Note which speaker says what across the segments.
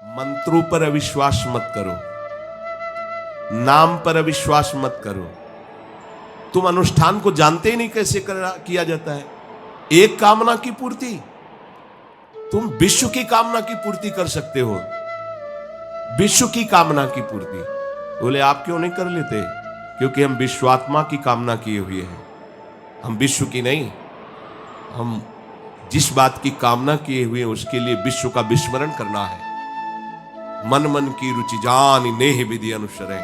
Speaker 1: मंत्रों पर अविश्वास मत करो, नाम पर अविश्वास मत करो। तुम अनुष्ठान को जानते ही नहीं कैसे किया जाता है। एक कामना की पूर्ति, तुम विश्व की कामना की पूर्ति कर सकते हो, विश्व की कामना की पूर्ति। बोले आप क्यों नहीं कर लेते? क्योंकि हम विश्वात्मा की कामना किए हुए हैं, हम विश्व की नहीं। हम जिस बात की कामना किए हुए हैं उसके लिए विश्व का विस्मरण करना है। मन मन की रुचि जान नेह विधि अनुसरे।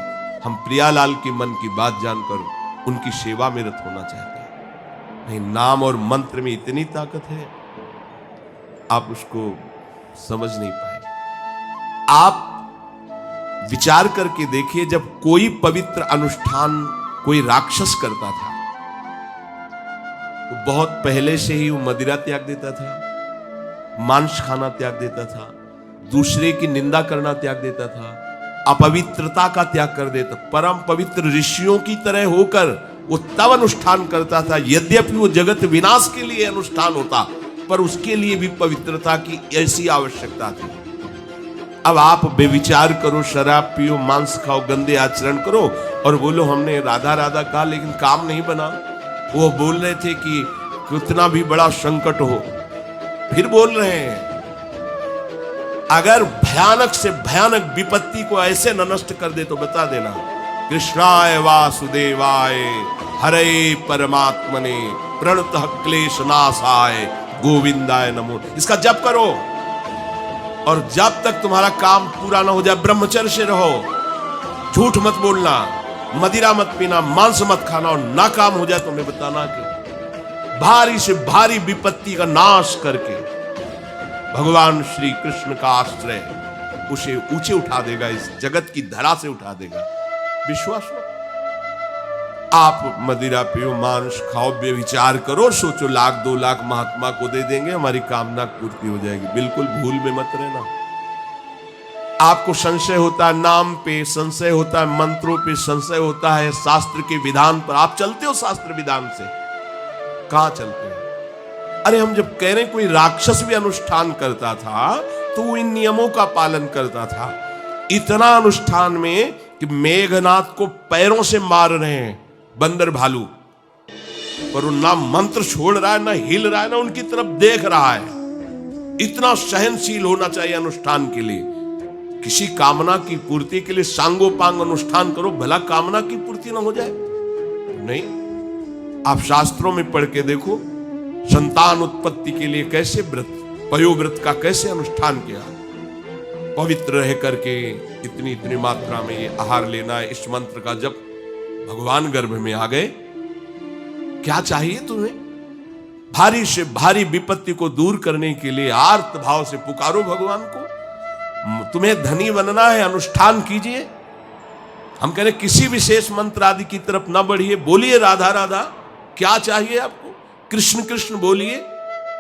Speaker 1: हम प्रियालाल की मन की बात जानकर उनकी सेवा में रत होना चाहते हैं। नहीं, नाम और मंत्र में इतनी ताकत है, आप उसको समझ नहीं पाए। आप विचार करके देखिए, जब कोई पवित्र अनुष्ठान कोई राक्षस करता था तो बहुत पहले से ही वो मदिरा त्याग देता था, मांस खाना त्याग देता था, दूसरे की निंदा करना त्याग देता था, अपवित्रता का त्याग कर देता। परम पवित्र ऋषियों की तरह होकर वो तब अनुष्ठान करता था, यद्यपि वो जगत विनाश के लिए अनुष्ठान होता, पर उसके लिए भी पवित्रता की ऐसी आवश्यकता थी। अब आप बेविचार करो, शराब पियो, मांस खाओ, गंदे आचरण करो और बोलो हमने राधा राधा कहा लेकिन काम नहीं बना। वो बोल रहे थे कि कितना भी बड़ा संकट हो, फिर बोल रहे हैं। अगर भयानक से भयानक विपत्ति को ऐसे न नष्ट कर दे तो बता देना, कृष्णाय वासुदेवाय हरे परमात्मने प्रणतः क्लेश नाशाय गोविंदाय नमो। इसका जप करो और जब तक तुम्हारा काम पूरा ना हो जाए ब्रह्मचर्य से रहो। झूठ मत बोलना, मदिरा मत पीना, मांस मत खाना, और ना काम हो जाए तो हमें बताना कि भारी से भारी विपत्ति का नाश करके भगवान श्री कृष्ण का आश्रय उसे ऊंचे उठा देगा, इस जगत की धरा से उठा देगा। विश्वास हो? आप मदिरा पियो, मांस खाओ, बेविचार करो, सोचो 1,00,000-2,00,000 महात्मा को दे देंगे, हमारी कामना पूर्ति हो जाएगी। बिल्कुल भूल में मत रहना। आपको संशय होता है नाम पे, संशय होता है मंत्रों पे, संशय होता है शास्त्र के विधान पर। आप चलते हो शास्त्र विधान से? कहां चलते हैं? अरे हम जब कह रहे हैं कोई राक्षस भी अनुष्ठान करता था तो वो इन नियमों का पालन करता था। इतना अनुष्ठान में कि मेघनाथ को पैरों से मार रहे हैं बंदर भालू, पर वो ना मंत्र छोड़ रहा है, ना हिल रहा है, ना उनकी तरफ देख रहा है। इतना सहनशील होना चाहिए अनुष्ठान के लिए। किसी कामना की पूर्ति के लिए सांगोपांग अनुष्ठान करो, भला कामना की पूर्ति ना हो जाए? नहीं। आप शास्त्रों में पढ़ के देखो, संतान उत्पत्ति के लिए कैसे व्रत, पयोव्रत का कैसे अनुष्ठान किया। पवित्र रह करके इतनी इतनी मात्रा में ये आहार लेना है, इस मंत्र का जप। भगवान गर्भ में आ गए, क्या चाहिए तुम्हें? भारी से भारी विपत्ति को दूर करने के लिए आर्त भाव से पुकारो भगवान को। तुम्हें धनी बनना है, अनुष्ठान कीजिए। हम कह रहे किसी विशेष मंत्र आदि की तरफ ना बढ़िए, बोलिए राधा राधा। क्या चाहिए आपको? कृष्ण कृष्ण बोलिए।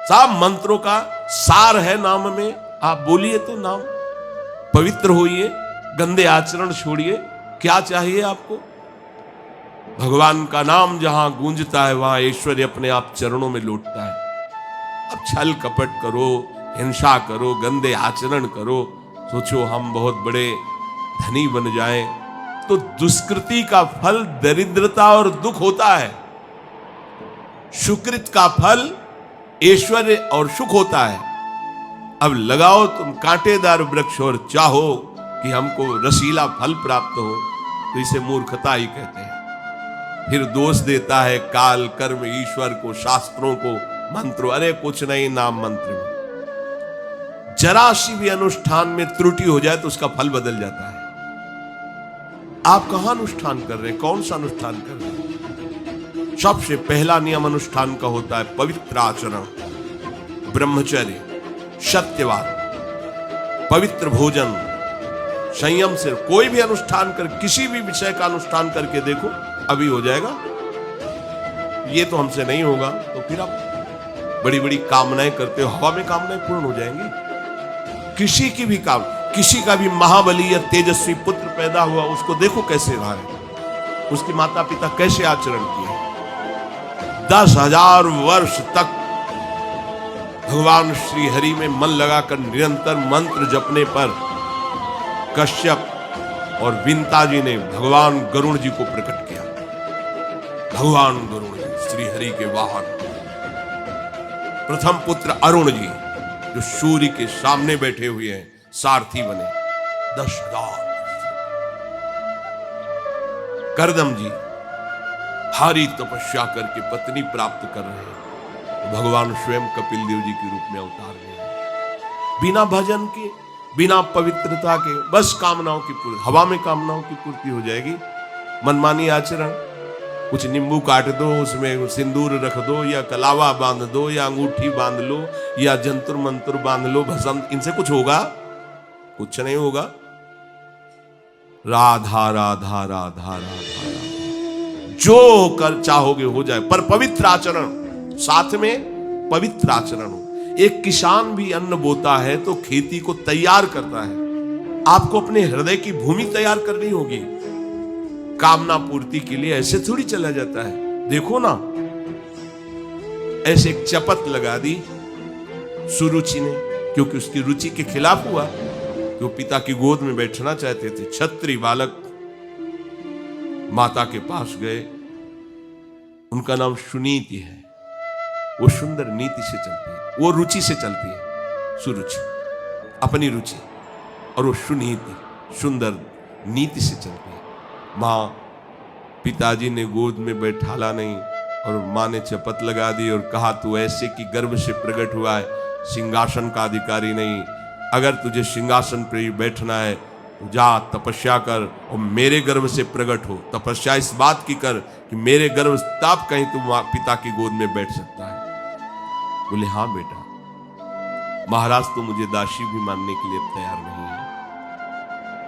Speaker 1: सब मंत्रों का सार है नाम में, आप बोलिए तो नाम। पवित्र होइए, गंदे आचरण छोड़िए। क्या चाहिए आपको? भगवान का नाम जहां गूंजता है वहां ऐश्वर्य अपने आप चरणों में लौटता है। अब छल कपट करो, हिंसा करो, गंदे आचरण करो, सोचो हम बहुत बड़े धनी बन जाएं, तो दुष्कृति का फल दरिद्रता और दुख होता है। सुकृत का फल ऐश्वर्य और सुख होता है। अब लगाओ तुम कांटेदार वृक्ष और चाहो कि हमको रसीला फल प्राप्त हो, तो इसे मूर्खता ही कहते हैं। फिर दोष देता है काल, कर्म, ईश्वर को, शास्त्रों को, मंत्रों। अरे कुछ नहीं, नाम मंत्र में जरा सी भी अनुष्ठान में त्रुटि हो जाए तो उसका फल बदल जाता है। आप कहां अनुष्ठान कर रहे हैं? कौन सा अनुष्ठान कर रहे हैं? सबसे पहला नियम अनुष्ठान का होता है पवित्र आचरण, ब्रह्मचर्य, सत्यवाद, पवित्र भोजन, संयम से। कोई भी अनुष्ठान कर, किसी भी विषय का अनुष्ठान करके देखो, अभी हो जाएगा। ये तो हमसे नहीं होगा, तो फिर आप बड़ी बड़ी कामनाएं करते हो, हवा में कामनाएं पूर्ण हो जाएंगी। किसी की भी काम, किसी का भी महाबली या तेजस्वी पुत्र पैदा हुआ, उसको देखो कैसे रहा है, उसके माता पिता कैसे आचरण किए। 10,000 वर्ष तक भगवान श्री हरि में मन लगाकर निरंतर मंत्र जपने पर कश्यप और विंता जी ने भगवान गरुड़ जी को प्रकट किया। भगवान गरुड़ जी श्री हरि के वाहन, प्रथम पुत्र अरुण जी जो सूर्य के सामने बैठे हुए हैं, सारथी बने 10,000। करदम जी भारी तपस्या करके पत्नी प्राप्त कर रहे हैं, तो भगवान स्वयं कपिल देव जी के रूप में अवतार ले रहे हैं। बिना भजन के, बिना पवित्रता के, बस कामनाओं की पूर्ति, हवा में कामनाओं की पूर्ति हो जाएगी। मनमानी आचरण, कुछ नींबू काट दो, उसमें सिंदूर रख दो, या कलावा बांध दो, या अंगूठी बांध लो, या जंतुर मंत्र बांध लो, भस्म, इनसे कुछ होगा? कुछ नहीं होगा। राधा राधा राधा राधा, जो कर चाहोगे हो जाए, पर पवित्र आचरण, साथ में पवित्र आचरण हो। एक किसान भी अन्न बोता है तो खेती को तैयार करता है। आपको अपने हृदय की भूमि तैयार करनी होगी। कामना पूर्ति के लिए ऐसे थोड़ी चला जाता है। देखो ना, ऐसे एक चपत लगा दी सुरुचि ने, क्योंकि उसकी रुचि के खिलाफ हुआ, जो पिता की गोद में बैठना चाहते थे। छत्री बालक माता के पास गए, उनका नाम सुनीति है। वो सुंदर नीति से चलती है, वो रुचि से चलती है, सुरुचि अपनी रुचि, और वो सुनीति सुंदर नीति से चलती है। माँ, पिताजी ने गोद में बैठाला नहीं, और माँ ने चपत लगा दी और कहा, तू ऐसे कि गर्भ से प्रकट हुआ है, सिंहासन का अधिकारी नहीं। अगर तुझे सिंहासन पर ही बैठना है तो जा तपस्या कर और मेरे गर्भ से प्रकट हो। तपस्या इस बात की कर कि मेरे गर्भ तब कहीं तू पिता की गोद में बैठ सकता है। बोले, हाँ बेटा। महाराज तो मुझे दासी भी मानने के लिए तैयार नहीं है।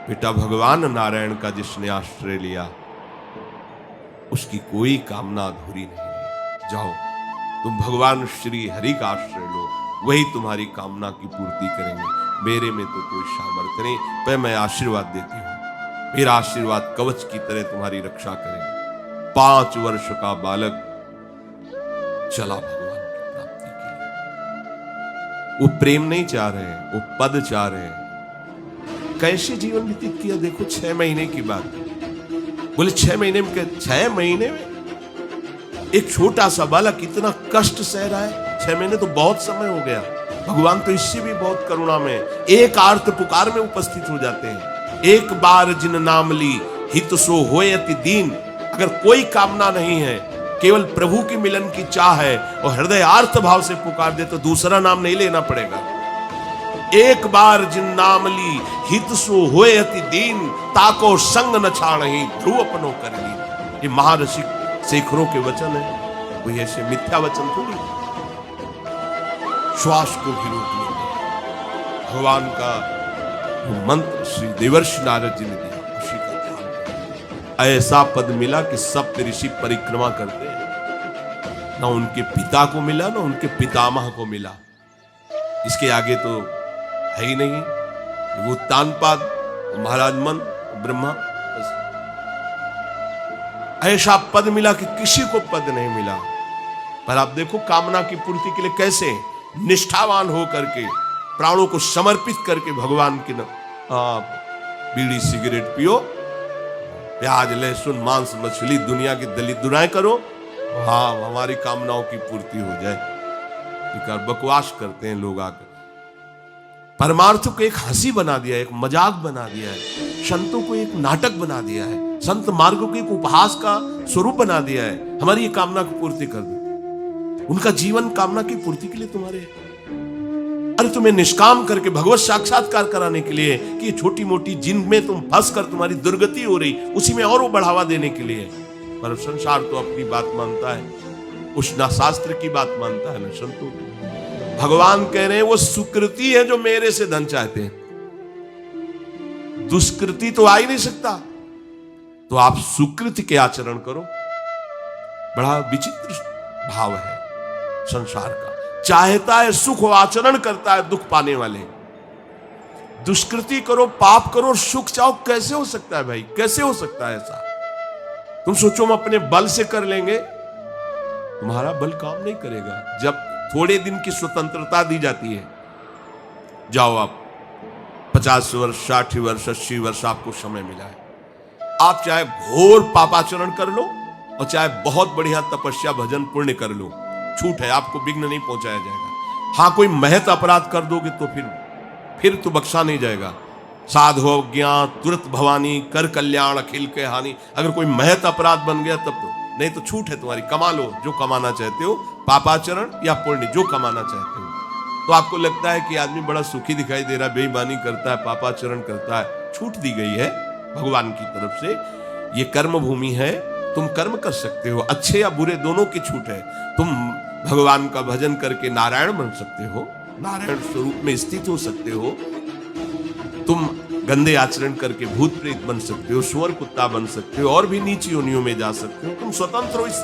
Speaker 1: बेटा, भगवान नारायण का जिसने आश्रय लिया उसकी कोई कामना अधूरी नहीं है। जाओ, तुम भगवान श्री हरि का आश्रय लो, वही तुम्हारी कामना की पूर्ति करेंगे। मेरे में तो कोई सामर्थ्य नहीं, पर मैं आशीर्वाद देती हूं। मेरा आशीर्वाद कवच की तरह तुम्हारी रक्षा करेगा। 5 वर्ष का बालक चला भगवान की प्राप्ति के लिए। वो प्रेम नहीं चाह रहे, वो पद चाह रहे हैं। कैसे जीवन व्यतीत किया देखो। 6 महीने की बात। बोले 6 महीने में क्या? 6 महीने में एक छोटा सा बालक इतना कष्ट सह रहा है। 6 महीने तो बहुत समय हो गया। भगवान तो इससे भी बहुत करुणा में एक आर्त पुकार में उपस्थित हो जाते हैं। एक बार जिन नाम ली हित सो होए अति दीन। अगर कोई कामना नहीं है, केवल प्रभु के मिलन की चाह है और हृदय आर्त भाव से पुकार दे, तो दूसरा नाम नहीं लेना पड़ेगा। एक बार जिन नाम ली हित सो होए अति दीन, ताको संग न छाड़हि ध्रुव अपनो कर ली। ये महाऋषि शेखरों के वचन है, कोई ऐसे मिथ्या वचन थोड़ी। श्वास को भी रोक लेंगे। भगवान का मंत्र श्री देवर्षि नारद जी ने दिया, उसी का ध्यान। ऐसा पद मिला कि सब ऋषि परिक्रमा करते हैं। ना उनके पिता को मिला, ना उनके पितामह को मिला। इसके आगे तो है ही नहीं। वो तानपाद, महाराज मन, ब्रह्मा, ऐसा पद मिला कि किसी को पद नहीं मिला। पर आप देखो, कामना की पूर्ति के लिए कैसे निष्ठावान होकर के, प्राणों को समर्पित करके भगवान की बीड़ी सिगरेट पियो, प्याज लहसुन मांस मछली दुनिया की दलित दुराएं करो, हाँ हमारी कामनाओं की पूर्ति हो जाए। बकवास करते हैं लोग आकर। परमार्थ को एक हंसी बना दिया है, एक मजाक बना दिया है। संतों को एक नाटक बना दिया है। संत मार्ग को एक उपहास का स्वरूप बना दिया है। हमारी ये कामना की पूर्ति कर दो। उनका जीवन कामना की पूर्ति के लिए तुम्हारे, अरे तुम्हें निष्काम करके भगवत साक्षात्कार कराने के लिए कि छोटी मोटी जिनमें तुम फंस कर तुम्हारी दुर्गति हो रही, उसी में और वो बढ़ावा देने के लिए। पर संसार तो अपनी बात मानता है, उस ना शास्त्र की बात मानता है, ना संतों की। भगवान कह रहे हैं वो सुकृति है जो मेरे से धन चाहते हैं, दुष्कृति तो आ ही नहीं सकता। तो आप सुकृति के आचरण करो। बड़ा विचित्र भाव है संसार का। चाहता है सुख, आचरण करता है दुख पाने वाले। दुष्कृति करो, पाप करो, सुख चाहो, कैसे हो सकता है भाई? कैसे हो सकता है ऐसा? तुम सोचो हम अपने बल से कर लेंगे, तुम्हारा बल काम नहीं करेगा। जब थोड़े दिन की स्वतंत्रता दी जाती है, जाओ आप 50 वर्ष, 60 वर्ष, 80 वर्ष आपको समय मिला है। आप चाहे घोर पापाचरण कर लो और चाहे बहुत बढ़िया तपस्या भजन पुण्य कर लो, छूट है, आपको विघ्न नहीं पहुंचाया जाएगा। हाँ, कोई महत अपराध कर दोगे तो फिर तो बख्शा नहीं जाएगा। साधो ज्ञान तुरंत भवानी, कर कल्याण अखिल के हानि। अगर कोई महत अपराध बन गया तब तो, नहीं तो छूट है तुम्हारी, कमा लो जो कमाना चाहते हो, पापाचरण या पुण्य जो कमाना चाहते हो। तो आपको लगता है कि आदमी बड़ा सुखी दिखाई दे रहा है, बेईमानी करता है, पापाचरण करता है, छूट दी गई है भगवान की तरफ से। ये कर्म भूमि है, तुम कर्म कर सकते हो, अच्छे या बुरे दोनों की छूट है। तुम भगवान का भजन करके नारायण बन सकते हो, नारायण स्वरूप में स्थित हो सकते हो। तुम गंदे आचरण करके भूत प्रेत बन सकते हो, सुअर कुत्ता बन सकते हो, और भी नीची योनियों में जा सकते हो। तुम स्वतंत्र हो। इस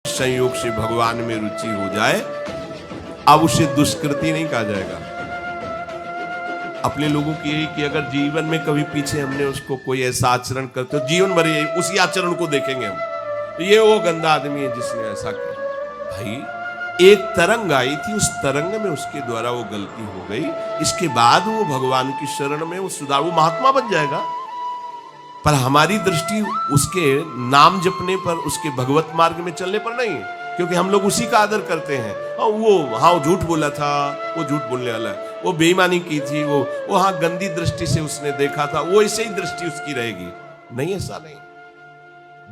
Speaker 1: संयोग से भगवान में रुचि हो जाए, अब उसे दुष्कृति नहीं कहा जाएगा। अपने लोगों की यही कि अगर जीवन में कभी पीछे हमने उसको कोई ऐसा आचरण करते हो, जीवन भर यही उसी आचरण को देखेंगे हम, ये वो गंदा आदमी है जिसने ऐसा किया। भाई, एक तरंग आई थी, उस तरंग में उसके द्वारा वो गलती हो गई, इसके बाद वो भगवान की शरण में वो सुधारू महात्मा बन जाएगा। पर हमारी दृष्टि उसके नाम जपने पर, उसके भगवत मार्ग में चलने पर नहीं, क्योंकि हम लोग उसी का आदर करते हैं। वो झूठ बोला था, वो झूठ बोलने वाला है, वो बेईमानी की थी, वो हाँ गंदी दृष्टि से उसने देखा था, वो ऐसे ही दृष्टि उसकी रहेगी। नहीं, ऐसा नहीं।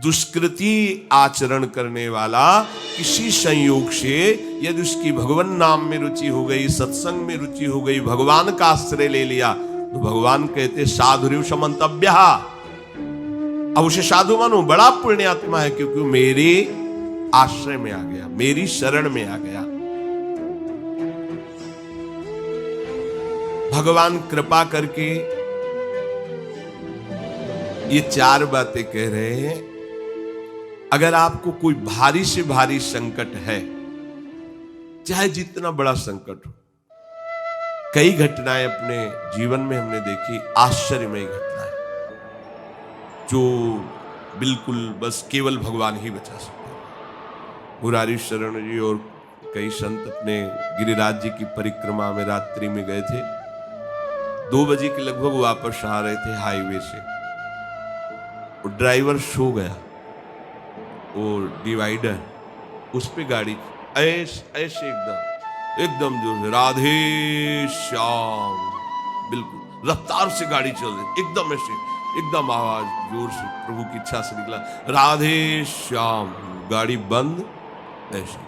Speaker 1: दुष्कृति आचरण करने वाला किसी संयोग से यदि उसकी भगवान नाम में रुचि हो गई, सत्संग में रुचि हो गई, भगवान का आश्रय ले लिया, तो भगवान कहते साधुर्य समन्तव्य। अब उसे साधु मानो, बड़ा पुण्यात्मा है, क्योंकि मेरे आश्रय में आ गया, मेरी शरण में आ गया। भगवान कृपा करके ये 4 बातें कह रहे हैं। अगर आपको कोई भारी से भारी संकट है, चाहे जितना बड़ा संकट हो, कई घटनाएं अपने जीवन में हमने देखी, आश्चर्यमय घटनाएं, जो बिल्कुल बस केवल भगवान ही बचा सकते हैं। मुरारी शरण जी और कई संत अपने गिरिराज जी की परिक्रमा में रात्रि में गए थे। 2 बजे के लगभग वापस आ रहे थे हाईवे से, और ड्राइवर सो गया, और डिवाइडर उस पे गाड़ी ऐसे एकदम जो राधे श्याम, बिल्कुल रफ्तार से गाड़ी चल रही, एकदम ऐसे, एकदम आवाज जोर से प्रभु की इच्छा से निकला, राधे श्याम। गाड़ी बंद। ऐसे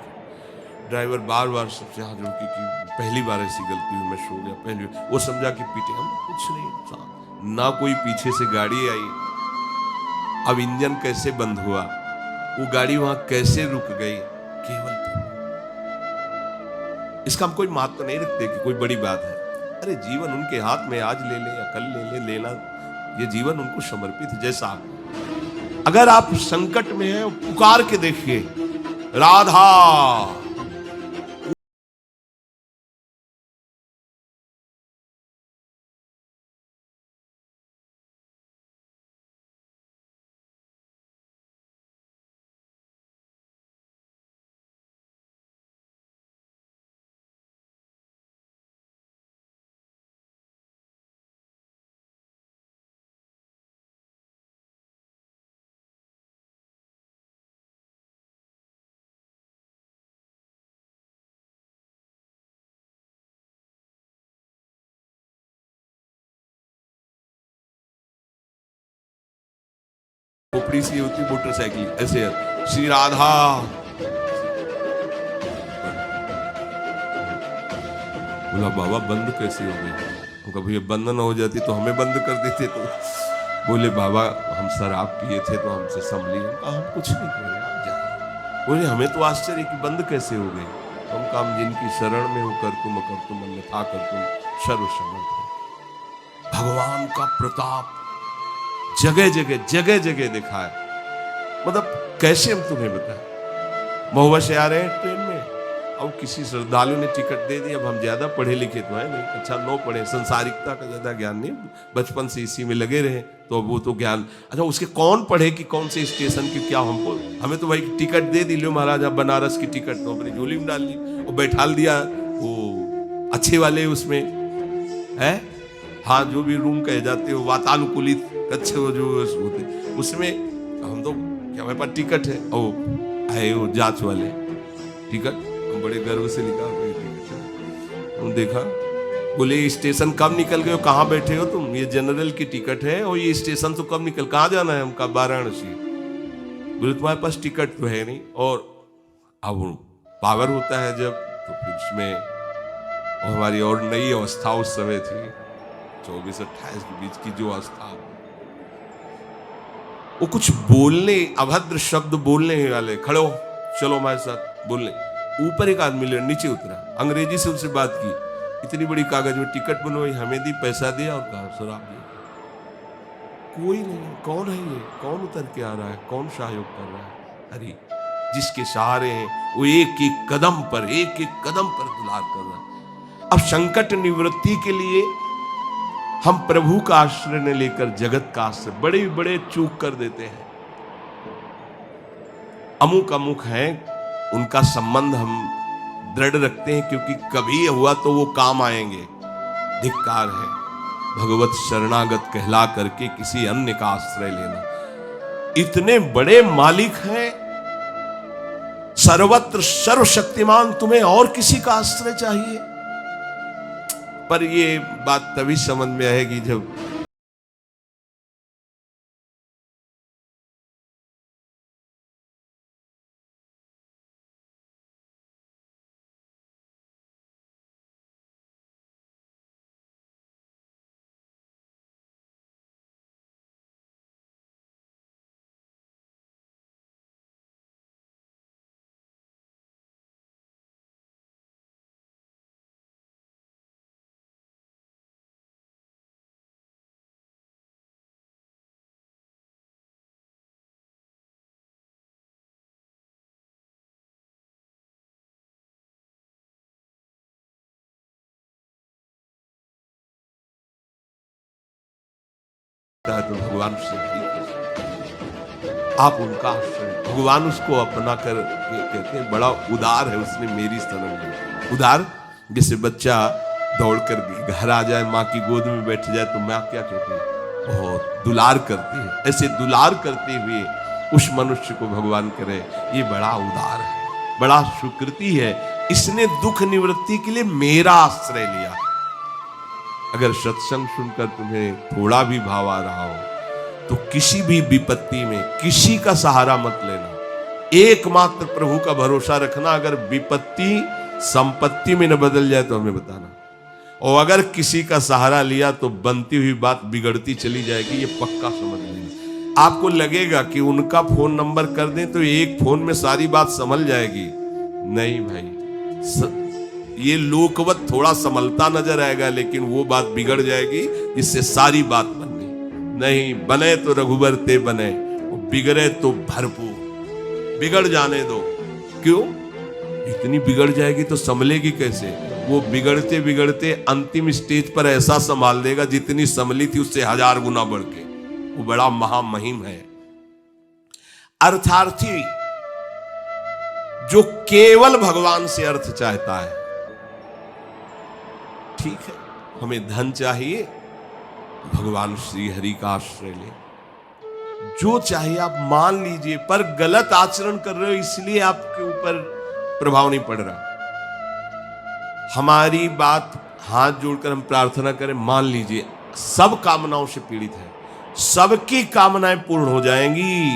Speaker 1: ड्राइवर बार बार सबसे हाथ जोड़ के कि पहली बार ऐसी गलती हुई, मैं सो गया, पहली बार। वो समझा कि पीछे हम कुछ नहीं, ना कोई पीछे से गाड़ी आई। अब इंजन कैसे बंद हुआ, वो गाड़ी वहां कैसे रुक गई, केवल इसका हम कोई महत्व नहीं रखते कि कोई बड़ी बात है। अरे जीवन उनके हाथ में, आज ले ले या कल ले ले, लेना ये जीवन उनको समर्पित है। जैसा अगर आप संकट में हैं, पुकार के देखिए, राधा। खोपड़ी सी होती मोटरसाइकिल, ऐसे श्री राधा। बोला बाबा बंद कैसे हो गई? कभी बंद न हो जाती तो हमें बंद कर देते। तो बोले बाबा हम शराब पिए थे तो हमसे संभली। हम कुछ नहीं कह रहे, आप जाइए। बोले हमें तो आश्चर्य कि बंद कैसे हो गई। काम जिनकी शरण में हो कर तुम अन्यथा कर तुम सर्वसमर्थ हो। भगवान का प्रताप जगह जगह देखा है। मतलब कैसे हम तुम्हें बताएं। महुआ से आ रहे हैं ट्रेन में, अब किसी श्रद्धालु ने टिकट दे दी। अब हम ज्यादा पढ़े लिखे तो है नहीं, अच्छा नो पढ़े, संसारिकता का ज्यादा ज्ञान नहीं, बचपन से इसी में लगे रहे, तो वो तो ज्ञान। अच्छा उसके कौन पढ़े कि कौन से स्टेशन की क्या, हमको हमें तो भाई टिकट दे दी, लो महाराज आप बनारस की टिकट, तो अपनी झोली में डाल ली और बैठा दिया वो अच्छे वाले उसमें है, हाँ जो भी रूम कहे जाते हो वातानुकूलित अच्छे वो जो होते उसमें। हम तो क्या हमारे पास टिकट है, ओ आए वो जांच वाले टिकट, हम बड़े गर्व से निकाल रहे टिकट। हम देखा, बोले स्टेशन कब निकल गए हो, कहाँ बैठे हो तुम, ये जनरल की टिकट है और ये स्टेशन तो कब निकल, कहाँ जाना है हमका, वाराणसी। बोले तुम्हारे पास टिकट तो है नहीं। और अब पावर होता है जब, तो फिर उसमें हमारी और नई अवस्था उस समय थी 24-28 के बीच की जो अवस्था, वो कुछ बोलने अभद्र शब्द बोलने वाले, खड़े हो चलो हमारे साथ बोलने। ऊपर एक आदमी नीचे उतरा, अंग्रेजी से उनसे बात की, इतनी बड़ी कागज में टिकट बनवाई, हमें दी, पैसा दिया और कहा शराब दिया। कोई नहीं, कौन है ये, कौन उतर के आ रहा है, कौन सहयोग कर रहा है, अरे जिसके सहारे हैं वो एक एक कदम पर दुलार कर रहा है। अब संकट निवृत्ति के लिए हम प्रभु का आश्रय न लेकर जगत का आश्रय बड़े बड़े चूक कर देते हैं। अमुक है, उनका संबंध हम दृढ़ रखते हैं क्योंकि कभी हुआ तो वो काम आएंगे। धिक्कार है भगवत शरणागत कहला करके किसी अन्य का आश्रय लेना। इतने बड़े मालिक हैं, सर्वत्र सर्वशक्तिमान, तुम्हें और किसी का आश्रय चाहिए? पर ये बात तभी समझ में आएगी जब तो भगवान से आप उनका आश्रय, भगवान उसको अपना कर कहते हैं बड़ा उदार है, उसने मेरी शरण ली। उदार जैसे बच्चा दौड़कर घर आ जाए, माँ की गोद में बैठ जाए तो माँ क्या कहती है, बहुत दुलार करती है। ऐसे दुलार करते हुए उस मनुष्य को भगवान करे, ये बड़ा उदार है, बड़ा सुकृति है, इसने दुख निवृत्ति के लिए मेरा आश्रय लिया। अगर सत्संग सुनकर तुम्हें थोड़ा भी भाव आ रहा हो तो किसी भी विपत्ति में किसी का सहारा मत लेना, एकमात्र प्रभु का भरोसा रखना। अगर विपत्ति संपत्ति में न बदल जाए तो हमें बताना, और अगर किसी का सहारा लिया तो बनती हुई बात बिगड़ती चली जाएगी, ये पक्का समझ लेना। आपको लगेगा कि उनका फोन नंबर कर दें तो एक फोन में सारी बात संभल जाएगी, नहीं भाई, ये लोकवत थोड़ा संभलता नजर आएगा, लेकिन वो बात बिगड़ जाएगी जिससे सारी बात बननी। नहीं, बने तो रघुबर ते बने, बिगड़े तो भरपूर, बिगड़ जाने दो। क्यों? इतनी बिगड़ जाएगी तो संभलेगी कैसे? वो बिगड़ते बिगड़ते अंतिम स्टेज पर ऐसा संभाल देगा जितनी संभली थी उससे 1000 गुना बढ़ के। वो बड़ा महामहिम है। अर्थार्थी जो केवल भगवान से अर्थ चाहता है, ठीक है, हमें धन चाहिए, भगवान श्री हरि का आश्रय ले, जो चाहिए आप मान लीजिए, पर गलत आचरण कर रहे हो इसलिए आपके ऊपर प्रभाव नहीं पड़ रहा। हमारी बात हाथ जोड़कर हम प्रार्थना करें, मान लीजिए सब कामनाओं से पीड़ित है, सबकी कामनाएं पूर्ण हो जाएंगी।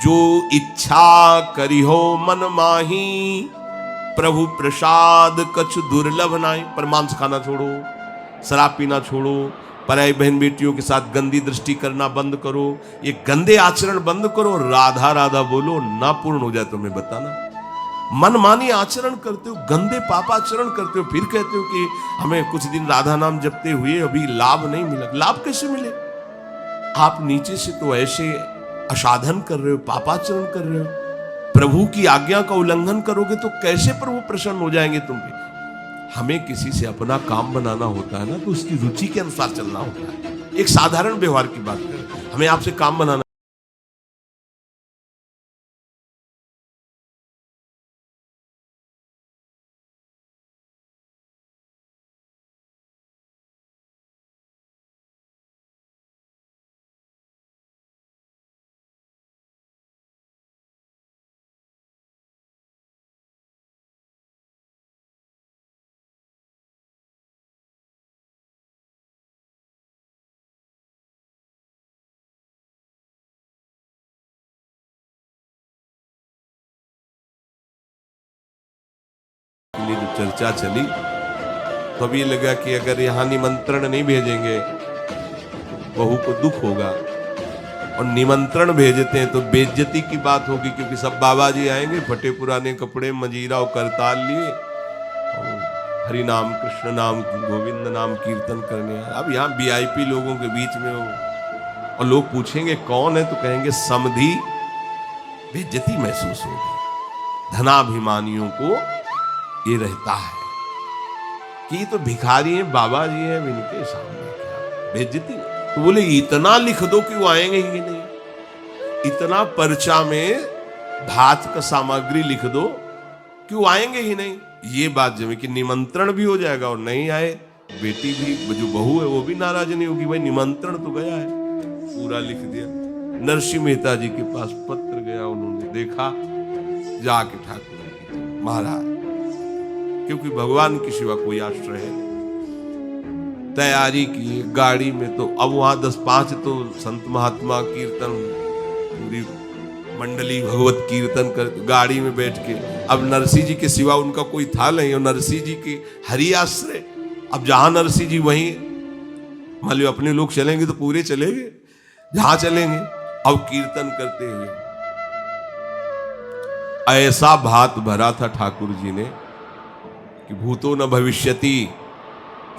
Speaker 1: जो इच्छा करी हो मन माही, प्रभु प्रसाद कछु दुर्लभ नाई। पर मांस खाना छोड़ो, शराब पीना छोड़ो, पराई बहन बेटियों के साथ गंदी दृष्टि करना बंद करो, ये गंदे आचरण बंद करो, राधा राधा बोलो, ना पूर्ण हो जाए तो मैं बताना। मनमानी आचरण करते हो, गंदे पापाचरण करते हो, फिर कहते हो कि हमें कुछ दिन राधा नाम जपते हुए अभी लाभ नहीं मिला। लाभ कैसे मिले? आप नीचे से तो ऐसे असाधन कर रहे हो, पापाचरण कर रहे हो। प्रभु की आज्ञा का उल्लंघन करोगे तो कैसे प्रभु प्रसन्न हो जाएंगे तुम पे? हमें किसी से अपना काम बनाना होता है ना, तो उसकी रुचि के अनुसार चलना होता है। एक साधारण व्यवहार की बात करें, हमें आपसे काम बनाना, के लिए जो चर्चा चली, तो अभी लगा कि अगर यहां निमंत्रण नहीं भेजेंगे बहू को दुख होगा, और निमंत्रण भेजते हैं तो बेइज्जती की बात होगी, क्योंकि सब बाबा जी आएंगे फटे पुराने कपड़े, मजीरा और करताल लिए, और हरि नाम कृष्ण नाम गोविंद नाम कीर्तन करने आए। अब यहाँ वीआईपी लोगों के बीच में हो, और लोग पूछेंगे कौन है, तो कहेंगे समधी। बेइज्जती महसूस होगी। धनाभिमानियों को ये रहता है कि ये तो भिखारी हैं, बाबा जी हैं, इनके सामने क्या बेइज्जती। तो बोले इतना लिख दो कि वो आएंगे ही नहीं, इतना पर्चा में भात का सामग्री लिख दो कि वो आएंगे ही नहीं। ये बात जब कि निमंत्रण भी हो जाएगा और नहीं आए, बेटी भी जो बहू है वो भी नाराज नहीं होगी, भाई निमंत्रण तो गया है, पूरा लिख दिया। नरसिंह मेहता जी के पास पत्र गया, उन्होंने देखा, जाके ठाकुर महाराज, क्योंकि भगवान की सिवा कोई आश्रय है, तैयारी की गाड़ी में। तो अब वहां 10-5 तो संत महात्मा कीर्तन, पूरी मंडली भगवत कीर्तन कर गाड़ी में बैठ के, अब नरसिंह जी के सिवा उनका कोई था नहीं, और नरसिंह जी की हरि आश्रय। अब जहां नरसिंह जी वहीं, मान लो अपने लोग चलेंगे तो पूरे चलेंगे, जहां चलेंगे। अब कीर्तन करते हुए ऐसा भात भरा था ठाकुर जी ने कि भूतो न भविष्यति,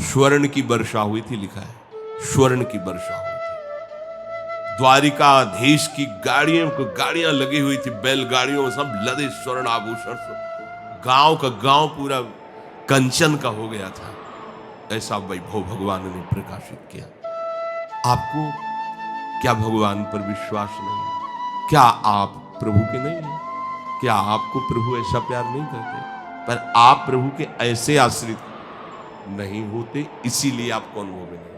Speaker 1: स्वर्ण की वर्षा हुई थी, लिखा है स्वर्ण की वर्षा हुई थी। द्वारिकाधीश की गाड़ियां लगी हुई थी, बैलगाड़ियों में सब लदे स्वर्ण आभूषण से, गांव का गांव पूरा कंचन का हो गया था। ऐसा वैभव भगवान ने प्रकाशित किया। आपको क्या भगवान पर विश्वास नहीं? क्या आप प्रभु के नहीं हैं? क्या आपको प्रभु ऐसा प्यार नहीं करते? पर आप प्रभु के ऐसे आश्रित नहीं होते, इसीलिए आपको अनुभव नहीं।